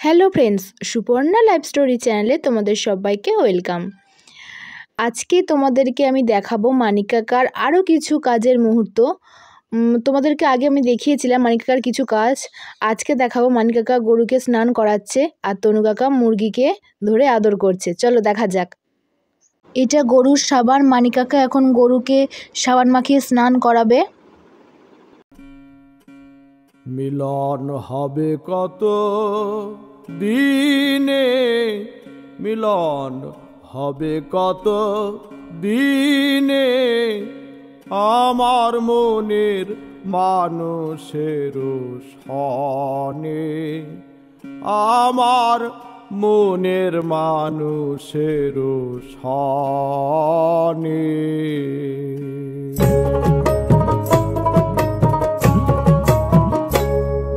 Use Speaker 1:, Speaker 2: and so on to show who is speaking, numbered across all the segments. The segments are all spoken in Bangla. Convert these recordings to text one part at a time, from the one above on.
Speaker 1: Hello friends, Suparna live story চ্যানেলে তোমাদের সবাইকে ওয়েলকাম। আজকে তোমাদেরকে আমি দেখাবো মানিক কাকার আরও কিছু কাজের মুহূর্ত। তোমাদেরকে আগে আমি দেখিয়েছিলাম মানিক কাকার কিছু কাজ। আজকে দেখাবো মানিক কাকা গরুকে স্নান করাচ্ছে আর তনু কাকা মুরগিকে ধরে আদর করছে। চলো দেখা যাক। এটা গরুর সাবান। মানিক কাকা এখন গরুকে সাবান মাখিয়ে স্নান করাবে।
Speaker 2: মিলন হবে কত দিনে, মিলন হবে কত দিনে, আমার মনের মানুষের সনে, আমার মনের মানুষের সনে।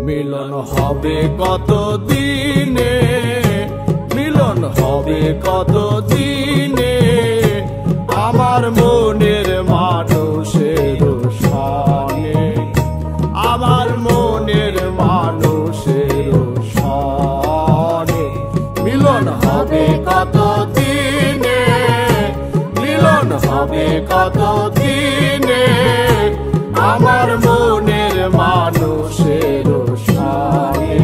Speaker 2: মিলন হবে কত দিনে, মিলন হবে কত দিনে, আমার মনের মানুষের সনে, আমার মনের মানুষের সনে। মিলন হবে কত দিনে, মিলন হবে কত দিনে, আমার মনের মানুষের সনে,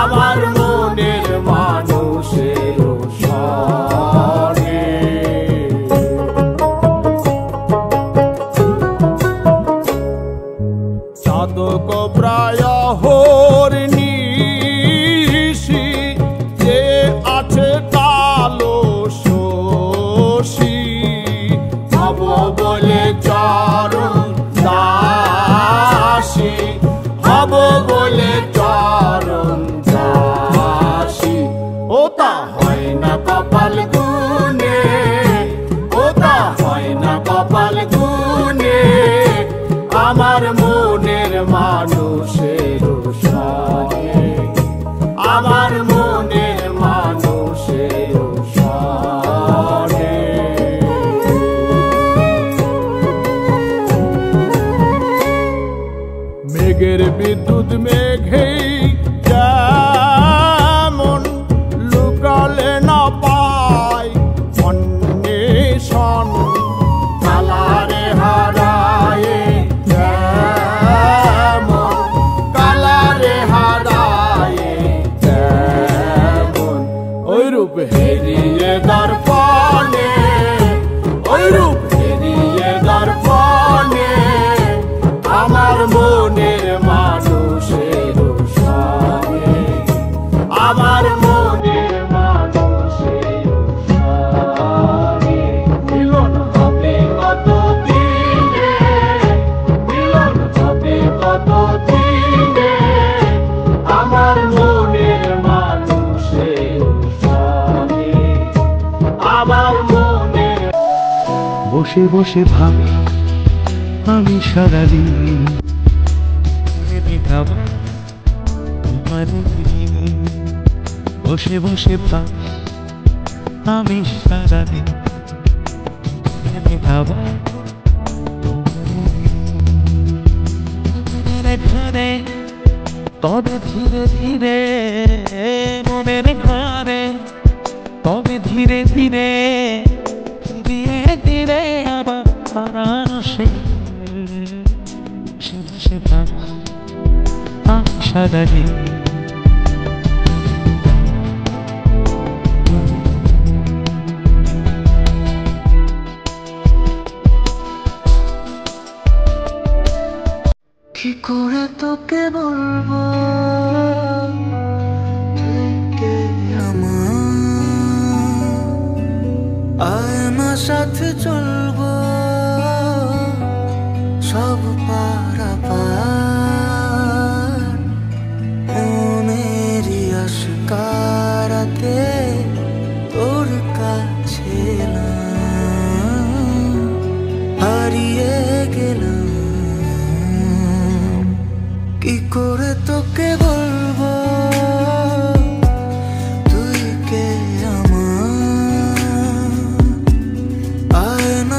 Speaker 2: আমার মনের মানুষের সনে। চাতক প্রায় হরিণীষি, যে আছে কালো শশী, হব বলে চরণ দাসী, হব বলে চরণ দাসী। ও তা হয় না কপাল গুনে, ও তা হয় না কপাল গুনে, আমার মনের মানুষের সনে, আমার মনের মানুষের সনে। মেঘের বিদ্যুৎ মেঘেই যেমন লুকালে না পায় অন্বেষণ, কালারে হারায় যেমন, কালারে হারায় যেমন, ওই রূপ হেরিয়ে দর্পণে, ওই রূপ হেরিয়ে দর্পণে, আমার মনের মানুষের সনে, আমার মনের মানুষের সনে। মিলন হবে কত দিনে, মিলন হবে কত দিনে, আমার মনের মানুষের সনে, আমার মনের।
Speaker 3: বসে বসে ভাবি আমি সারাদিন, বসে বসে ভাবি আমি সারাদিন, তবে ধীরে ধীরে মনের ঘরে, তবে ধীরে ধীরে ধীরে ধীরে আবার আসে, সে আমি সারাদিন। কি করে তোকে বলবো আমার সাথে চলবো সব পারাপার, মনেরই আশকারাতে তোর কাছে না হারিয়ে গেলাম। কি করে তোকে বলবো তুই কে আমার, আয়না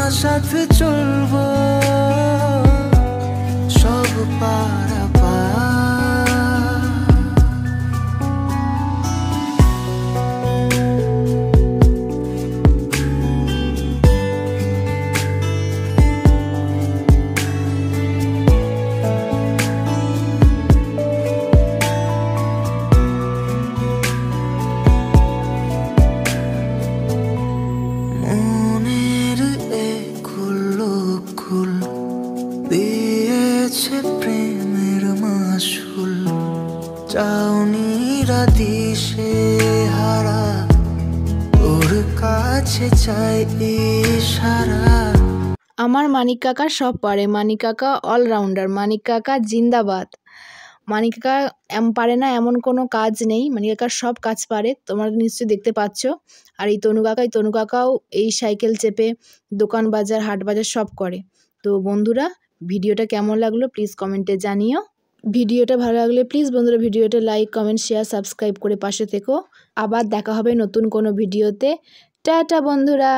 Speaker 3: সাইরা দিশে হারা তোর কাছে চাই ইশারা।
Speaker 1: আমার মানিক কাকা সব পারে, মানিক কাকা অলরাউন্ডার, মানিক কাকা জিন্দাবাদ। মানিক কাকা পারে না এমন কোনো কাজ নেই, মানিক কাকা সব কাজ পারে, তোমরা নিশ্চয়ই দেখতে পাচ্ছ। আর এই তনু কাকাও এই সাইকেল চেপে দোকান বাজার হাট বাজার সব করে। তো বন্ধুরা, ভিডিওটা কেমন লাগলো প্লিজ কমেন্টে জানিও। ভিডিওটা ভালো লাগলে প্লিজ বন্ধুরা ভিডিওটা লাইক কমেন্ট শেয়ার সাবস্ক্রাইব করে পাশে থেকো। আবার দেখা হবে নতুন কোনো ভিডিওতে। টাটা বন্ধুরা।